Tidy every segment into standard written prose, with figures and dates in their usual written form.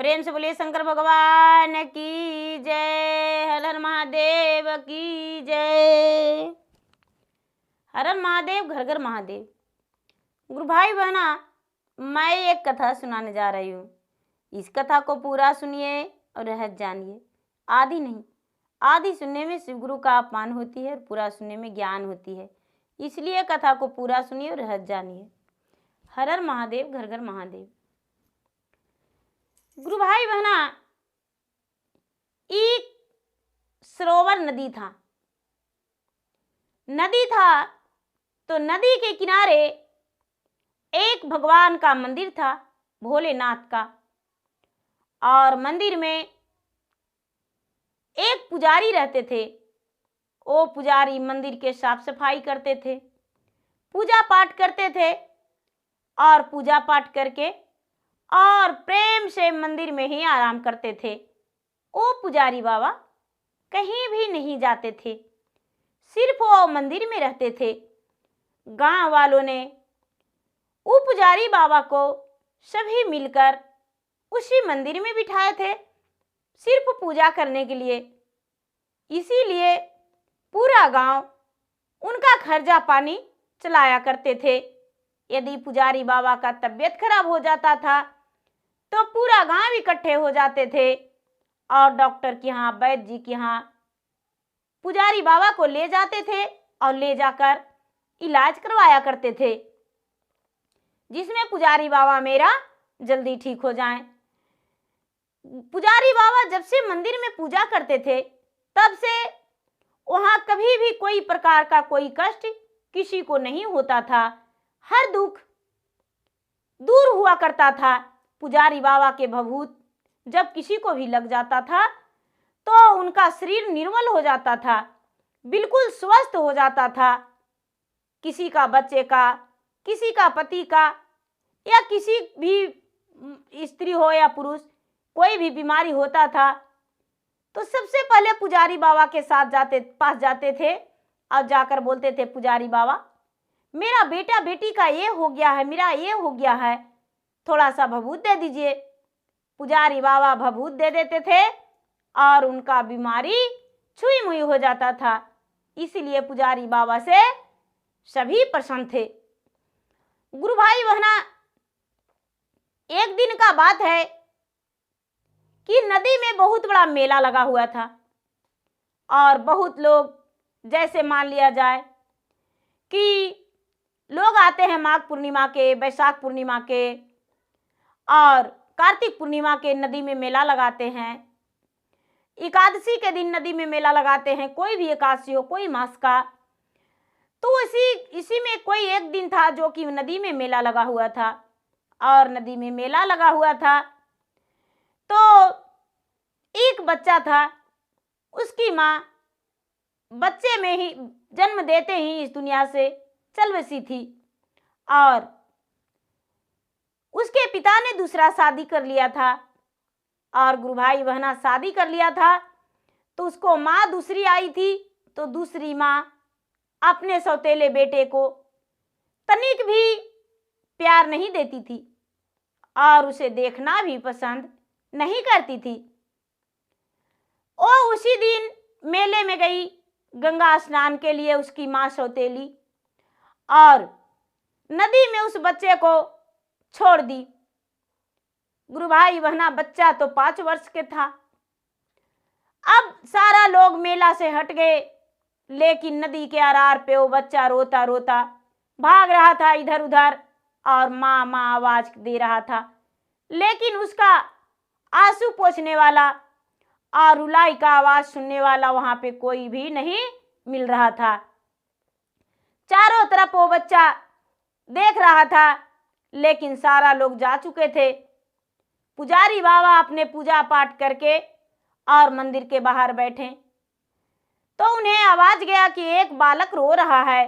प्रेम से बोलिए शंकर भगवान की जय। हर हर महादेव की जय। हर हर महादेव, घर घर महादेव। गुरु भाई बहना, मैं एक कथा सुनाने जा रही हूँ। इस कथा को पूरा सुनिए और रहस्य जानिए। आधी नहीं, आधी सुनने में शिव गुरु का अपमान होती है और पूरा सुनने में ज्ञान होती है। इसलिए कथा को पूरा सुनिए और रहस्य जानिए। हर हर महादेव, घर घर महादेव। गुरु भाई बहना, एक सरोवर नदी था। नदी था तो नदी के किनारे एक भगवान का मंदिर था, भोलेनाथ का। और मंदिर में एक पुजारी रहते थे। वो पुजारी मंदिर के साफ सफाई करते थे, पूजा पाठ करते थे और पूजा पाठ करके और प्रेम से मंदिर में ही आराम करते थे। वो पुजारी बाबा कहीं भी नहीं जाते थे, सिर्फ वो मंदिर में रहते थे। गांव वालों ने वो पुजारी बाबा को सभी मिलकर उसी मंदिर में बिठाए थे, सिर्फ पूजा करने के लिए। इसीलिए पूरा गांव उनका खर्चा पानी चलाया करते थे। यदि पुजारी बाबा का तबीयत खराब हो जाता था तो पूरा गांव इकट्ठे हो जाते थे और डॉक्टर के यहाँ, वैद्य जी के यहाँ पुजारी बाबा को ले जाते थे और ले जाकर इलाज करवाया करते थे, जिसमें पुजारी बाबा मेरा जल्दी ठीक हो जाएं। पुजारी बाबा जब से मंदिर में पूजा करते थे तब से वहां कभी भी कोई प्रकार का कोई कष्ट किसी को नहीं होता था। हर दुख दूर हुआ करता था। पुजारी बाबा के भभूत जब किसी को भी लग जाता था तो उनका शरीर निर्मल हो जाता था, बिल्कुल स्वस्थ हो जाता था। किसी का बच्चे का, किसी का पति का, या किसी भी स्त्री हो या पुरुष, कोई भी बीमारी होता था तो सबसे पहले पुजारी बाबा के पास जाते थे और जाकर बोलते थे, पुजारी बाबा मेरा बेटा बेटी का ये हो गया है, मेरा ये हो गया है, थोड़ा सा भभूत दे दीजिए। पुजारी बाबा भभूत दे देते थे और उनका बीमारी छुई मुई हो जाता था। इसलिए पुजारी बाबा से सभी प्रसन्न थे। गुरु भाई बहना, एक दिन का बात है कि नदी में बहुत बड़ा मेला लगा हुआ था और बहुत लोग, जैसे मान लिया जाए कि लोग आते हैं माघ पूर्णिमा के, बैसाख पूर्णिमा के और कार्तिक पूर्णिमा के नदी में मेला लगाते हैं। एकादशी के दिन नदी में मेला लगाते हैं, कोई भी एकादशी हो, कोई मास का। तो इसी में कोई एक दिन था जो कि नदी में मेला लगा हुआ था। और नदी में मेला लगा हुआ था तो एक बच्चा था, उसकी माँ बच्चे में ही जन्म देते ही इस दुनिया से चल बसी थी और उसके पिता ने दूसरा शादी कर लिया था। और गुरु भाई बहना, शादी कर लिया था तो उसको माँ दूसरी आई थी, तो दूसरी माँ अपने सौतेले बेटे को तनिक भी प्यार नहीं देती थी और उसे देखना भी पसंद नहीं करती थी। वो उसी दिन मेले में गई गंगा स्नान के लिए, उसकी माँ सौतेली, और नदी में उस बच्चे को छोड़ दी। गुरु भाई बहना, बच्चा तो 5 वर्ष के था। अब सारा लोग मेला से हट गए, लेकिन नदी के आरार पे वो बच्चा रोता रोता भाग रहा था इधर उधर और माँ माँ आवाज दे रहा था, लेकिन उसका आंसू पोंछने वाला और रुलाई का आवाज सुनने वाला वहां पे कोई भी नहीं मिल रहा था। चारों तरफ वो बच्चा देख रहा था, लेकिन सारा लोग जा चुके थे। पुजारी बाबा अपने पूजा पाठ करके और मंदिर के बाहर बैठे तो उन्हें आवाज गया कि एक बालक रो रहा है।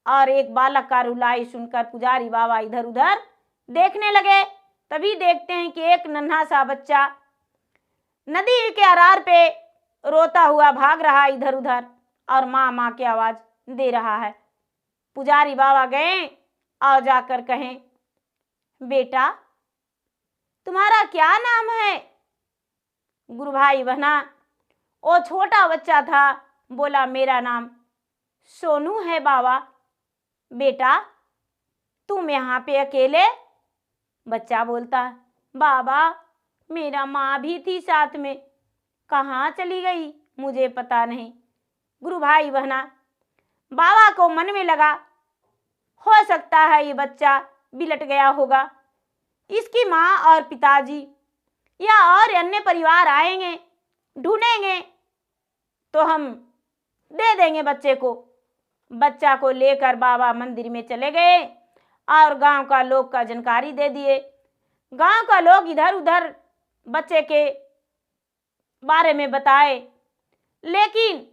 और एक बालक का रुलाई सुनकर पुजारी बाबा इधर उधर देखने लगे। तभी देखते हैं कि एक नन्हा सा बच्चा नदी के आरार पे रोता हुआ भाग रहा इधर उधर और माँ माँ की आवाज दे रहा है। पुजारी बाबा गए और जाकर कहें, बेटा तुम्हारा क्या नाम है? गुरु भाई बहना, वो छोटा बच्चा था, बोला मेरा नाम सोनू है बाबा। बेटा तुम यहाँ पे अकेले? बच्चा बोलता, बाबा मेरा माँ भी थी साथ में, कहाँ चली गई मुझे पता नहीं। गुरु भाई बहना, बाबा को मन में लगा हो सकता है ये बच्चा बिलट गया होगा, इसकी माँ और पिताजी या और अन्य परिवार आएंगे, ढूंढेंगे तो हम दे देंगे बच्चे को। बच्चा को लेकर बाबा मंदिर में चले गए और गांव का लोग का जानकारी दे दिए। गांव का लोग इधर उधर बच्चे के बारे में बताए, लेकिन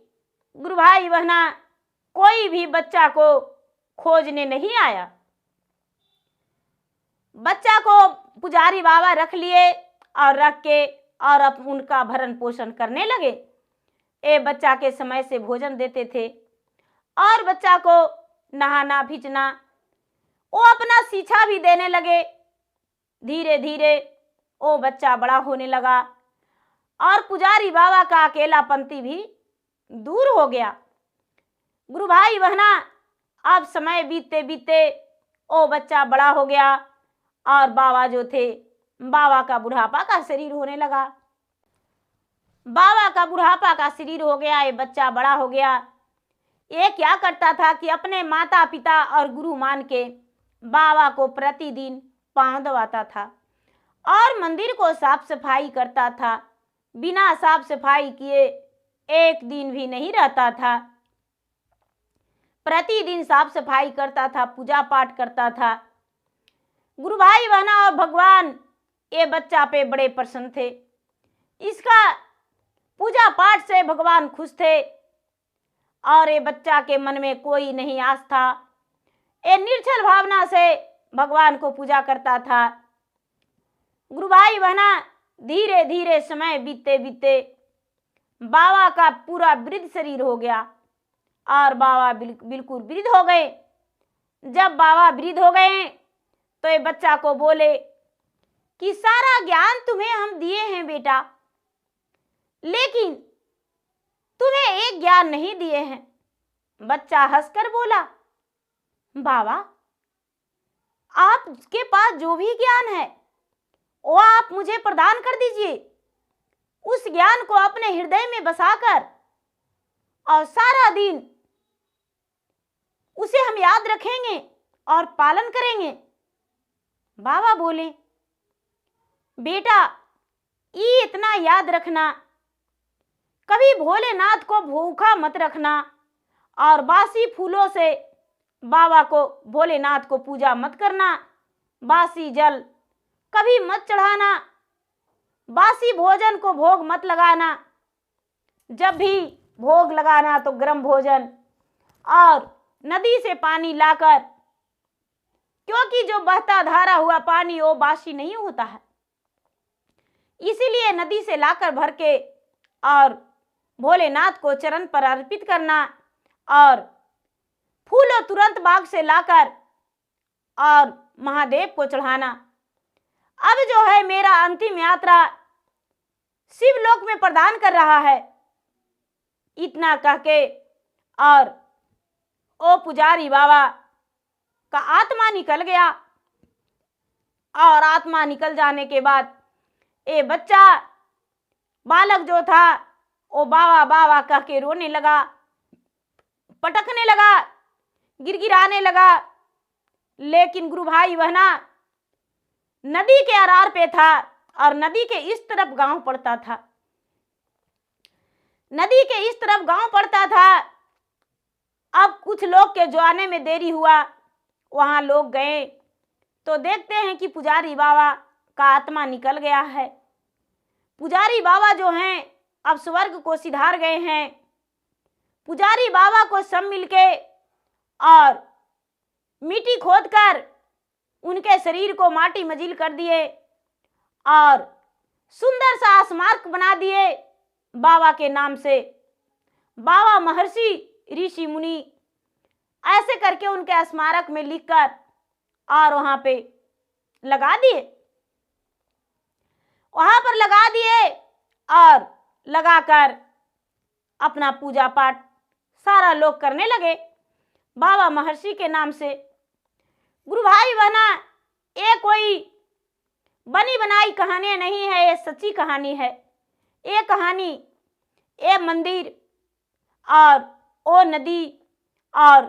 गुरु भाई बहना कोई भी बच्चा को खोजने नहीं आया। बच्चा को पुजारी बाबा रख लिए और रख के और अब उनका भरण पोषण करने लगे। ये बच्चा के समय से भोजन देते थे और बच्चा को नहाना भिजना, वो अपना शिक्षा भी देने लगे। धीरे धीरे वो बच्चा बड़ा होने लगा और पुजारी बाबा का अकेलापंती भी दूर हो गया। गुरु भाई बहना, अब समय बीतते बीतते वो बच्चा बड़ा हो गया और बाबा जो थे, बाबा का बुढ़ापा का शरीर होने लगा। बाबा का बुढ़ापा का शरीर हो गया, ये बच्चा बड़ा हो गया। ये क्या करता था कि अपने माता पिता और गुरु मान के बाबा को प्रतिदिन पांव दबाता था और मंदिर को साफ सफाई करता था। बिना साफ सफाई किए एक दिन भी नहीं रहता था। प्रतिदिन साफ सफाई करता था, पूजा पाठ करता था। गुरु भाई बहना और भगवान ये बच्चा पे बड़े प्रसन्न थे। इसका पूजा पाठ से भगवान खुश थे और ये बच्चा के मन में कोई नहीं आस्था, ये निर्छल भावना से भगवान को पूजा करता था। गुरु भाई बहना, धीरे धीरे समय बीतते बीतते बाबा का पूरा वृद्ध शरीर हो गया और बाबा बिल्कुल वृद्ध हो गए। जब बाबा वृद्ध हो गए तो ये बच्चा को बोले कि सारा ज्ञान तुम्हें हम दिए हैं बेटा, लेकिन तुम्हें एक ज्ञान नहीं दिए हैं। बच्चा हंसकर बोला, बाबा आपके पास जो भी ज्ञान है वो आप मुझे प्रदान कर दीजिए। उस ज्ञान को अपने हृदय में बसाकर और सारा दिन उसे हम याद रखेंगे और पालन करेंगे। बाबा बोले, बेटा ये इतना याद रखना, कभी भोलेनाथ को भूखा मत रखना और बासी फूलों से बाबा को भोलेनाथ को पूजा मत करना। बासी जल कभी मत चढ़ाना, बासी भोजन को भोग मत लगाना। जब भी भोग लगाना तो गर्म भोजन और नदी से पानी लाकर, क्योंकि जो बहता धारा हुआ पानी वो बासी नहीं होता है, इसीलिए नदी से लाकर भर के और भोलेनाथ को चरण पर अर्पित करना और फूलों तुरंत बाग से लाकर और महादेव को चढ़ाना। अब जो है मेरा अंतिम यात्रा शिवलोक में प्रदान कर रहा है। इतना कह के और ओ पुजारी बाबा का आत्मा निकल गया और आत्मा निकल जाने के बाद ये बच्चा बालक जो था वो बाबा बाबा कह के रोने लगा, पटकने लगा, गिड़गिड़ाने लगा। लेकिन गुरु भाई बहना नदी के अरार पे था और नदी के इस तरफ गांव पड़ता था। नदी के इस तरफ गांव पड़ता था। अब कुछ लोग के जो आने में देरी हुआ, वहां लोग गए तो देखते हैं कि पुजारी बाबा का आत्मा निकल गया है। पुजारी बाबा जो हैं अब स्वर्ग को सिधार गए हैं। पुजारी बाबा को सब मिलके और मिट्टी खोदकर उनके शरीर को माटी मजिल कर दिए और सुंदर सा स्मारक बना दिए बाबा के नाम से। बाबा महर्षि ऋषि मुनि ऐसे करके उनके स्मारक में लिखकर और वहां पे लगा दिए। लगा दिए और लगाकर अपना पूजा पाठ सारा लोग करने लगे बाबा महर्षि के नाम से। गुरु भाई बहना, ये कोई बनी बनाई कहानी नहीं है, ये सच्ची कहानी है। ये कहानी, ये मंदिर और वो नदी और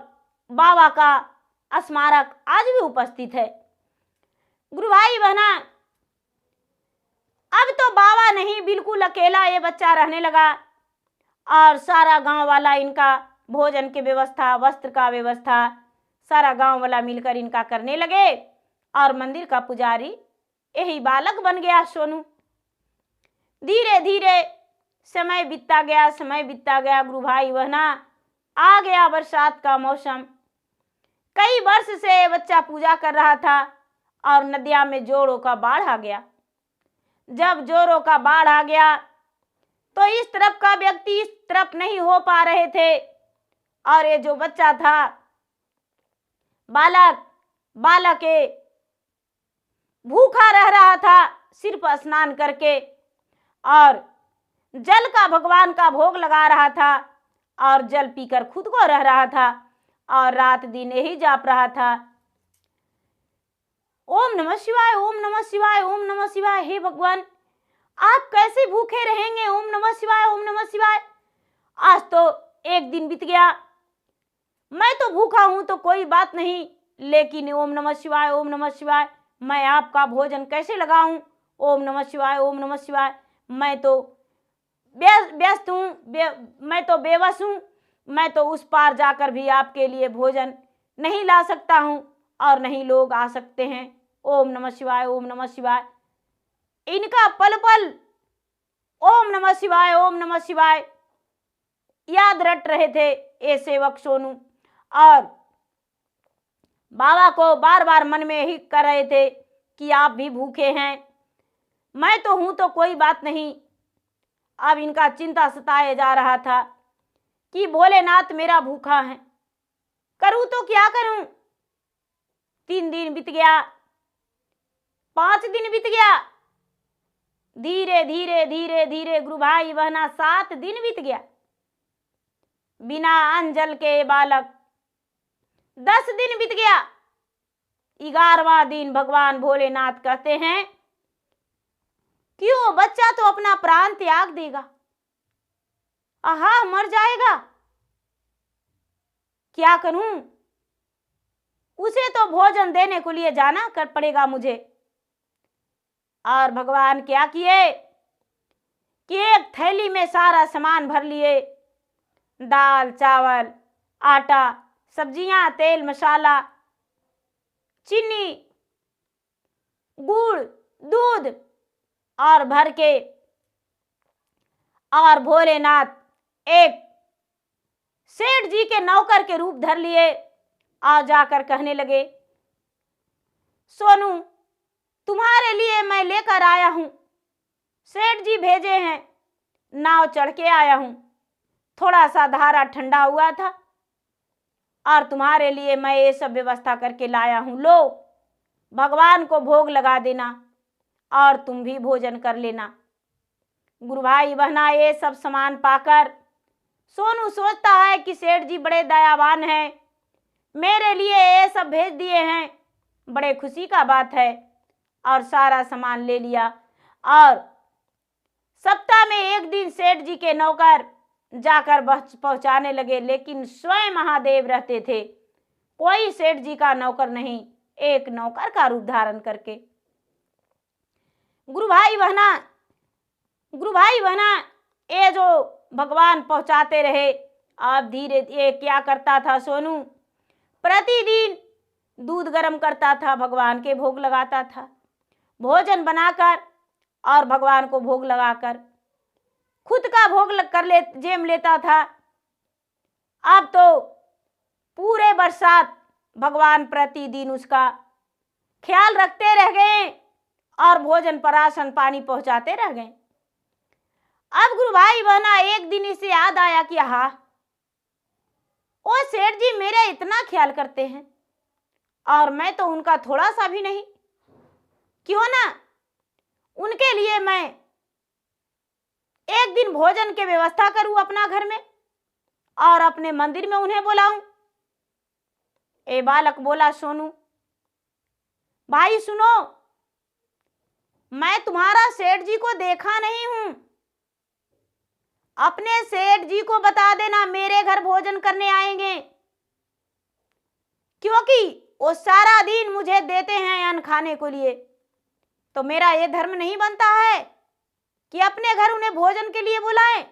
बाबा का स्मारक आज भी उपस्थित है। गुरु भाई बहना, अब तो बाबा नहीं, बिल्कुल अकेला ये बच्चा रहने लगा और सारा गांव वाला इनका भोजन की व्यवस्था, वस्त्र का व्यवस्था सारा गांव वाला मिलकर इनका करने लगे और मंदिर का पुजारी यही बालक बन गया सोनू। धीरे धीरे समय बीतता गया, समय बीतता गया। गुरु भाई बहना, आ गया बरसात का मौसम। कई वर्ष से ये बच्चा पूजा कर रहा था और नदिया में जोरों का बाढ़ आ गया। जब जोरों का बाढ़ आ गया तो इस तरफ का व्यक्ति इस तरफ नहीं हो पा रहे थे और ये जो बच्चा था बालक भूखा रह रहा था, सिर्फ स्नान करके और जल का भगवान का भोग लगा रहा था और जल पीकर खुद को रह रहा था और रात दिन यही जाप रहा था, ओम नमः शिवाय, ओम नमः शिवाय, ओम नमः शिवाय। हे भगवान, आप कैसे भूखे रहेंगे? ओम नमः शिवाय, ओम नमः शिवाय। आज तो एक दिन बीत गया, मैं तो भूखा हूं तो कोई बात नहीं, लेकिन ओम नमः शिवाय, ओम नमः शिवाय, मैं आपका भोजन कैसे लगाऊं? ओम नमः शिवाय, ओम नमः शिवाय। मैं तो व्यस्त हूँ, मैं तो बेबस हूँ, मैं तो उस पार जाकर भी आपके लिए भोजन नहीं ला सकता हूँ और नहीं लोग आ सकते हैं। ओम नमः शिवाय, ओम नमः शिवाय। इनका पल पल ओम नमः शिवाय, ओम नमः शिवाय याद रट रहे थे ये सेवक सोनू और बाबा को बार बार मन में ही कर रहे थे कि आप भी भूखे हैं, मैं तो हूं तो कोई बात नहीं। अब इनका चिंता सताए जा रहा था कि भोलेनाथ मेरा भूखा है, करूं तो क्या करूं? 3 दिन बीत गया, 5 दिन बीत गया, धीरे धीरे धीरे धीरे गुरु भाई बहना 7 दिन बीत गया। बिना अन्न जल के बालक 10 दिन बीत गया। 11वां दिन भगवान भोलेनाथ कहते हैं क्यों, बच्चा तो अपना प्राण त्याग देगा, आहा मर जाएगा, क्या करूं? उसे तो भोजन देने के लिए जाना कर पड़ेगा मुझे। और भगवान क्या किए कि एक थैली में सारा सामान भर लिए, दाल, चावल, आटा, सब्जियां, तेल, मसाला, चीनी, गुड़, दूध और भर के और भोलेनाथ एक सेठ जी के नौकर के रूप धर लिए और जाकर कहने लगे, सोनू तुम्हारे लिए मैं लेकर आया हूं, सेठ जी भेजे हैं, नाव चढ़ के आया हूं, थोड़ा सा धारा ठंडा हुआ था और तुम्हारे लिए मैं ये सब व्यवस्था करके लाया हूं, लो भगवान को भोग लगा देना और तुम भी भोजन कर लेना। गुरु भाई बहना, ये सब सामान पाकर सोनू सोचता है कि सेठ जी बड़े दयावान हैं, मेरे लिए ये सब भेज दिए हैं, बड़े खुशी का बात है। और सारा सामान ले लिया और सप्ताह में एक दिन सेठ जी के नौकर जाकर पहुंचाने लगे, लेकिन स्वयं महादेव रहते थे, कोई सेठ जी का नौकर नहीं, एक नौकर का रूप धारण करके। गुरु भाई बहना, ये जो भगवान पहुंचाते रहे। अब धीरे ये क्या करता था सोनू, प्रतिदिन दूध गर्म करता था, भगवान के भोग लगाता था, भोजन बनाकर और भगवान को भोग लगाकर खुद का भोग जेम लेता था। अब तो पूरे बरसात भगवान प्रतिदिन उसका ख्याल रखते रह गए और भोजन पर राशन पानी पहुंचाते रह गए। अब गुरु भाई बहना, एक दिन इसे याद आया कि हाँ, ओ सेठ जी मेरा इतना ख्याल करते हैं और मैं तो उनका थोड़ा सा भी नहीं, क्यों ना उनके लिए मैं एक दिन भोजन की व्यवस्था करूं अपना घर में और अपने मंदिर में उन्हें बुलाऊं। ए बालक बोला, सोनू भाई सुनो, मैं तुम्हारा सेठ जी को देखा नहीं हूं। अपने सेठ जी को बता देना मेरे घर भोजन करने आएंगे, क्योंकि वो सारा दिन मुझे देते हैं अन्न खाने को लिए। तो मेरा ये धर्म नहीं बनता है कि अपने घर उन्हें भोजन के लिए बुलाएं।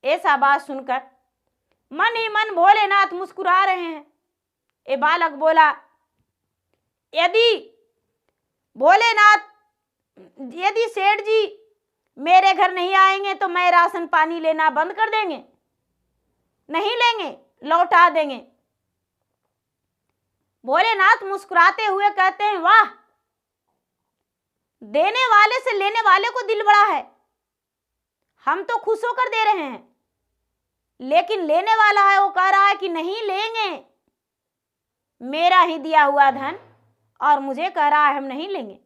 ऐसा बात सुनकर मन ही मन भोलेनाथ मुस्कुरा रहे हैं। ये बालक बोला, यदि सेठ जी मेरे घर नहीं आएंगे तो मैं राशन पानी लेना बंद कर देंगे, नहीं लेंगे, लौटा देंगे। भोलेनाथ मुस्कुराते हुए कहते हैं, वाह, देने वाले से लेने वाले को दिल बड़ा है। हम तो खुश होकर दे रहे हैं, लेकिन लेने वाला है वो कह रहा है कि नहीं लेंगे, मेरा ही दिया हुआ धन, और मुझे कह रहा है हम नहीं लेंगे।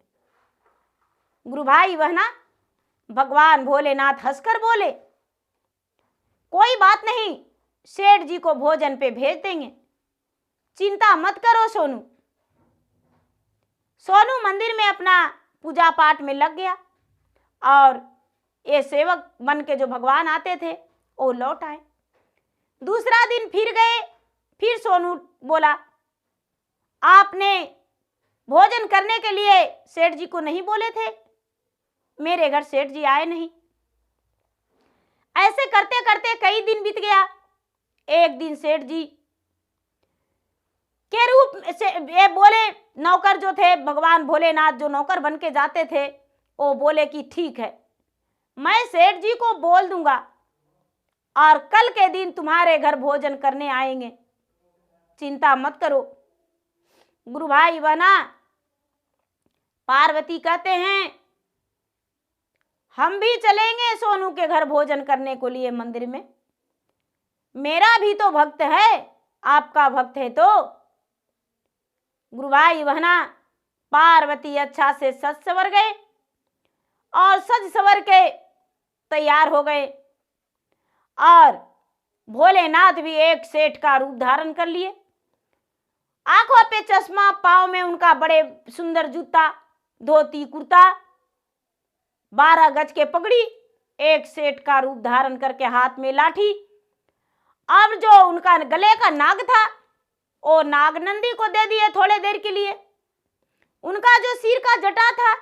गुरु भाई बहना, भगवान भोलेनाथ हंसकर बोले, कोई बात नहीं, सेठ जी को भोजन पे भेज देंगे, चिंता मत करो सोनू। सोनू मंदिर में अपना पूजा पाठ में लग गया और ये सेवक बन के जो भगवान आते थे वो लौट आए। दूसरा दिन फिर गए, फिर सोनू बोला, आपने भोजन करने के लिए सेठ जी को नहीं बोले थे, मेरे घर सेठ जी आए नहीं। ऐसे करते करते कई दिन बीत गया। एक दिन सेठ जी के रूप से ये बोले, नौकर जो थे, भगवान भोलेनाथ जो नौकर बन के जाते थे, वो बोले कि ठीक है, मैं सेठ जी को बोल दूंगा और कल के दिन तुम्हारे घर भोजन करने आएंगे, चिंता मत करो। गुरु भाई बहना, पार्वती कहते हैं, हम भी चलेंगे सोनू के घर भोजन करने को लिए मंदिर में, मेरा भी तो भक्त है, आपका भक्त है तो। गुरु भाई बहना, पार्वती अच्छा से सज सवर गए और सज सवर के तैयार हो गए और भोलेनाथ भी एक सेठ का रूप धारण कर लिए। आंखों पे चश्मा, पांव में उनका बड़े सुंदर जूता, धोती कुर्ता, 12 गज के पगड़ी, एक सेठ का रूप धारण करके हाथ में लाठी। अब जो उनका गले का नाग था वो नाग नंदी को दे दिए थोड़े देर के लिए। उनका जो सिर का जटा था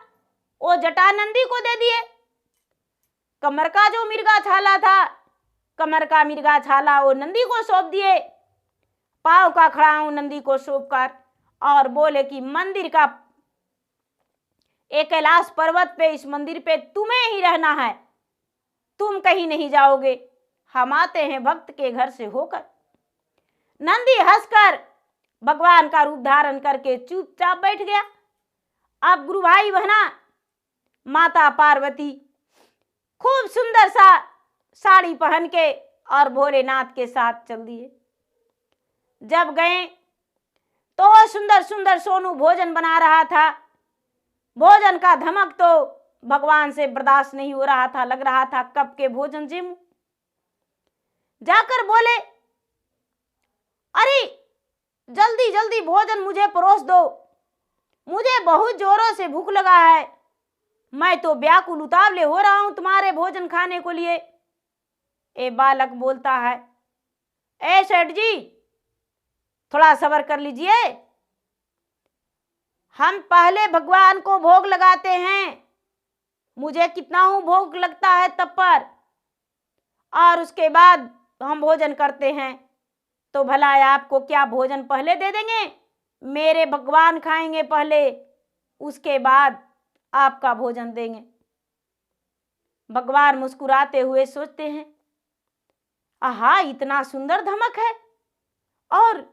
वो जटा नंदी को दे दिए। कमर का जो मिर्गा छाला था, कमर का मिर्गा छाला वो नंदी को सौंप दिए। पांव का खड़ाऊ नंदी को सौंपकर और बोले कि मंदिर का एक कैलाश पर्वत पे, इस मंदिर पे तुम्हें ही रहना है, तुम कहीं नहीं जाओगे, हम आते हैं भक्त के घर से होकर। नंदी हंसकर भगवान का रूप धारण करके चुपचाप बैठ गया। अब गुरु भाई बहना, माता पार्वती खूब सुंदर सा साड़ी पहन के और भोलेनाथ के साथ चल दिए। जब गए तो सुंदर सुंदर सोनू भोजन बना रहा था। भोजन का धमक तो भगवान से बर्दाश्त नहीं हो रहा था, लग रहा था कब के भोजन जिम। जाकर बोले, अरे जल्दी जल्दी भोजन मुझे परोस दो, मुझे बहुत जोरों से भूख लगा है, मैं तो व्याकुल उतावले हो रहा हूं तुम्हारे भोजन खाने को लिए। ए बालक बोलता है, ए सेठ जी थोड़ा सब्र कर लीजिए, हम पहले भगवान को भोग लगाते हैं, मुझे कितना हूं भोग लगता है तब पर, और उसके बाद हम भोजन करते हैं। तो भला आपको क्या भोजन पहले दे देंगे? मेरे भगवान खाएंगे पहले, उसके बाद आपका भोजन देंगे। भगवान मुस्कुराते हुए सोचते हैं, आहा इतना सुंदर धमक है और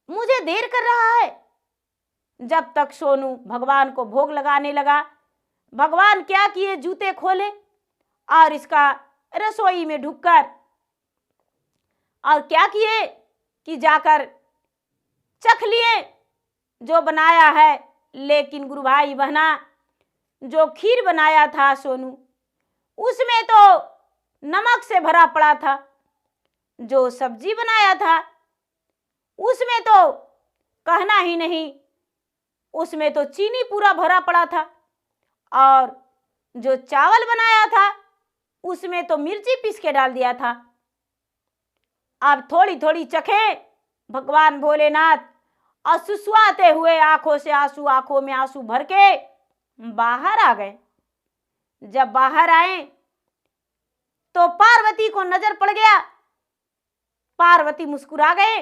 मुझे देर कर रहा है। जब तक सोनू भगवान को भोग लगाने लगा, भगवान क्या किए, जूते खोले और इसका रसोई में ढुककर और क्या किए कि जाकर चख लिए जो बनाया है। लेकिन गुरु भाई बहना, जो खीर बनाया था सोनू, उसमें तो नमक से भरा पड़ा था। जो सब्जी बनाया था उसमें तो कहना ही नहीं, उसमें तो चीनी पूरा भरा पड़ा था। और जो चावल बनाया था उसमें तो मिर्ची पीस के डाल दिया था। अब थोड़ी थोड़ी चखे भगवान भोलेनाथ, और सुसुआते हुए आंखों से आंसू, आंखों में आंसू भर के बाहर आ गए। जब बाहर आए तो पार्वती को नजर पड़ गया। पार्वती मुस्कुरा गए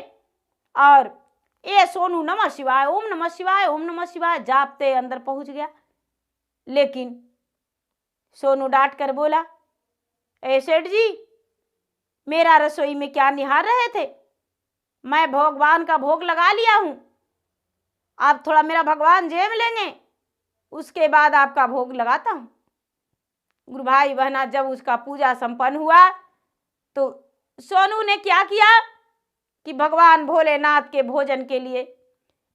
और ये सोनू नमः शिवाय, ओम नमः शिवाय, ओम नमः शिवाय जापते अंदर पहुंच गया। लेकिन सोनू डांट कर बोला, ए सेठ जी, मेरा रसोई में क्या निहार रहे थे? मैं भगवान का भोग लगा लिया हूं, आप थोड़ा मेरा भगवान जेब लेंगे, उसके बाद आपका भोग लगाता हूं। गुरु भाई बहना, जब उसका पूजा संपन्न हुआ तो सोनू ने क्या किया कि भगवान भोलेनाथ के भोजन के लिए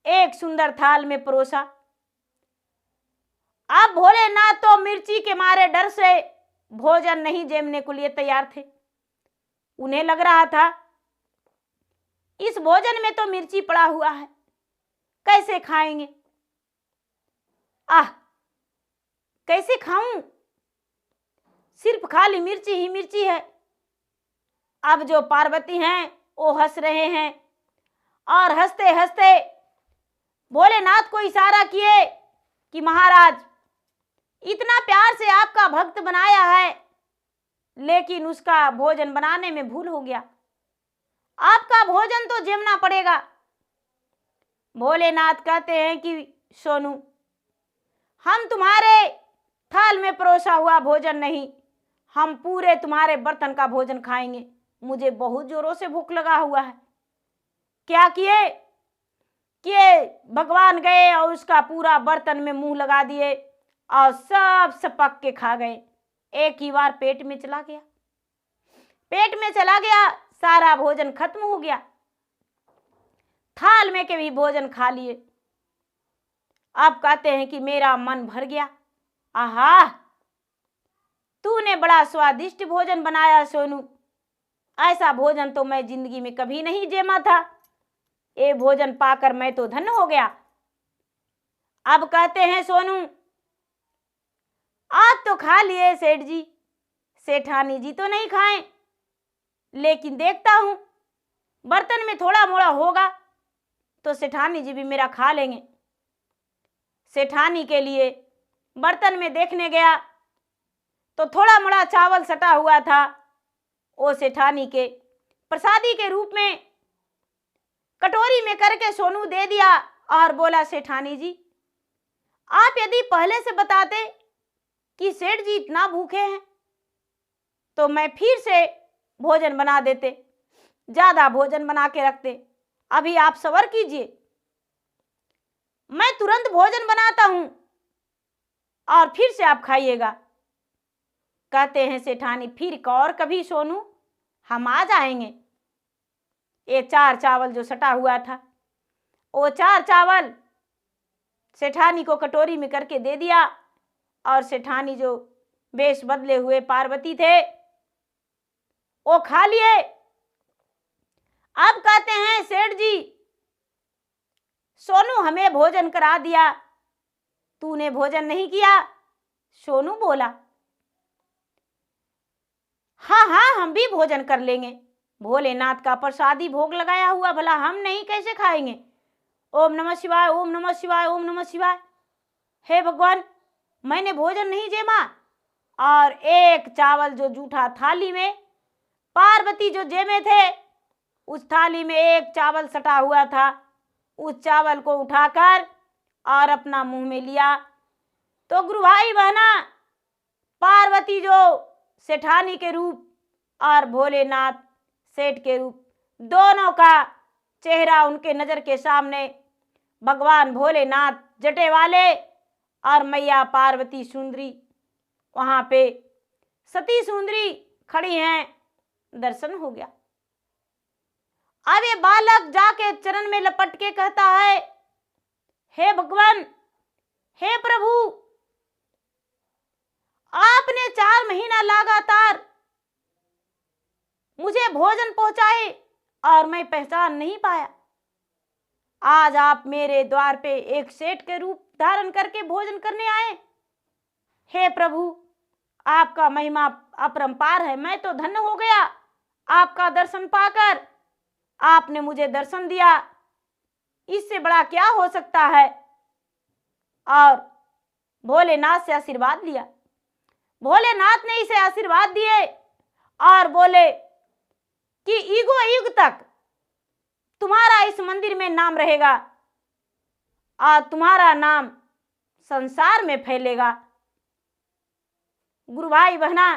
एक सुंदर थाल में परोसा। अब भोलेनाथ तो मिर्ची के मारे डर से भोजन नहीं जेमने को लिए तैयार थे। उन्हें लग रहा था इस भोजन में तो मिर्ची पड़ा हुआ है, कैसे खाएंगे? कैसे खाऊं? सिर्फ खाली मिर्ची ही मिर्ची है। अब जो पार्वती हैं वो हंस रहे हैं और हंसते हंसते भोलेनाथ को इशारा किए कि महाराज, इतना प्यार से आपका भक्त बनाया है, लेकिन उसका भोजन बनाने में भूल हो गया, आपका भोजन तो जेमना पड़ेगा। भोलेनाथ कहते हैं कि सोनू, हम तुम्हारे थाल में परोसा हुआ भोजन नहीं, हम पूरे तुम्हारे बर्तन का भोजन खाएंगे। मुझे बहुत जोरों से भूख लगा हुआ है। क्या किए कि भगवान गए और उसका पूरा बर्तन में मुंह लगा दिए और सब सपक के खा गए। एक ही बार पेट में चला गया, पेट में चला गया, सारा भोजन खत्म हो गया। थाल में के भी भोजन खा लिए। अब कहते हैं कि मेरा मन भर गया। आहा, तूने बड़ा स्वादिष्ट भोजन बनाया सोनू, ऐसा भोजन तो मैं जिंदगी में कभी नहीं जेमा था। ये भोजन पाकर मैं तो धन्य हो गया। अब कहते हैं सोनू, आज तो खा लिए सेठ जी, सेठानी जी तो नहीं खाएं, लेकिन देखता हूं बर्तन में थोड़ा मोड़ा होगा तो सेठानी जी भी मेरा खा लेंगे। सेठानी के लिए बर्तन में देखने गया तो थोड़ा मोड़ा चावल सटा हुआ था। वो सेठानी के प्रसादी के रूप में कटोरी में करके सोनू दे दिया और बोला, सेठानी जी, आप यदि पहले से बताते कि सेठ जी इतना भूखे हैं तो मैं फिर से भोजन बना देते, ज्यादा भोजन बना के रखते। अभी आप सब्र कीजिए, मैं तुरंत भोजन बनाता हूं और फिर से आप खाइएगा। कहते हैं सेठानी, फिर और कभी सोनू हम आ जाएंगे। ये 4 चावल जो सटा हुआ था, वो 4 चावल सेठानी को कटोरी में करके दे दिया और सेठानी जो वेश बदले हुए पार्वती थे वो खा लिए। अब कहते हैं, सेठ जी, सोनू हमें भोजन करा दिया, तूने भोजन नहीं किया। सोनू बोला, हाँ हाँ, हम भी भोजन कर लेंगे, भोलेनाथ का प्रसादी भोग लगाया हुआ, भला हम नहीं कैसे खाएंगे? ओम नमः शिवाय, ओम नमः शिवाय, ओम नमः शिवाय। हे भगवान, मैंने भोजन नहीं जेमा। और एक चावल जो जूठा थाली में पार्वती जो जेमे थे, उस थाली में एक चावल सटा हुआ था, उस चावल को उठाकर और अपना मुंह में लिया। तो गुरु भाई बहना, पार्वती जो सेठानी के रूप और भोलेनाथ सेठ के रूप, दोनों का चेहरा उनके नजर के सामने, भगवान भोलेनाथ जटे वाले और मैया पार्वती सुंदरी, वहां पे सती सुंदरी खड़ी हैं, दर्शन हो गया। अब ये बालक जाके चरण में लपट के कहता है, हे भगवान, हे प्रभु, महीना लगातार मुझे भोजन पहुंचाए और मैं पहचान नहीं पाया। आज आप मेरे द्वार पे एक सेठ के रूप धारण करके भोजन करने आए। हे प्रभु, आपका महिमा अपरंपार है। मैं तो धन्य हो गया आपका दर्शन पाकर। आपने मुझे दर्शन दिया, इससे बड़ा क्या हो सकता है। और भोलेनाथ से आशीर्वाद लिया। भोलेनाथ ने इसे आशीर्वाद दिए और बोले कि युगों युग तक तुम्हारा इस मंदिर में नाम रहेगा और तुम्हारा नाम संसार में फैलेगा। गुरु भाई बहना,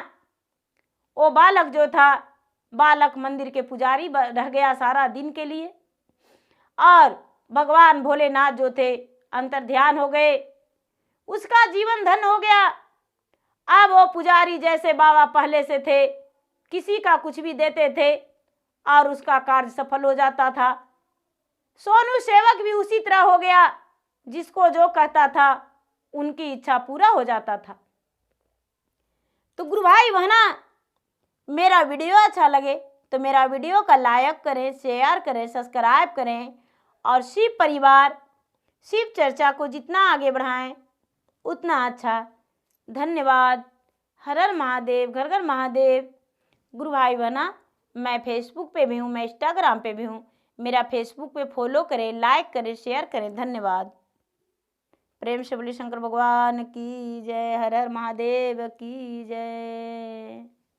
वो बालक जो था, बालक मंदिर के पुजारी रह गया सारा दिन के लिए, और भगवान भोलेनाथ जो थे अंतर ध्यान हो गए। उसका जीवन धन हो गया। अब वो पुजारी जैसे बाबा पहले से थे, किसी का कुछ भी देते थे और उसका कार्य सफल हो जाता था। सोनू सेवक भी उसी तरह हो गया, जिसको जो कहता था उनकी इच्छा पूरा हो जाता था। तो गुरु भाई बहना, मेरा वीडियो अच्छा लगे तो मेरा वीडियो का लाइक करें, शेयर करें, सब्सक्राइब करें और शिव परिवार, शिव चर्चा को जितना आगे बढ़ाएं उतना अच्छा। धन्यवाद। हर हर महादेव, घर घर महादेव। गुरु भाई बहना, मैं फेसबुक पे भी हूँ, मैं इंस्टाग्राम पे भी हूँ। मेरा फेसबुक पे फॉलो करें, लाइक करें, शेयर करें। धन्यवाद। प्रेम से बोलिए शंकर भगवान की जय, हर हर महादेव की जय।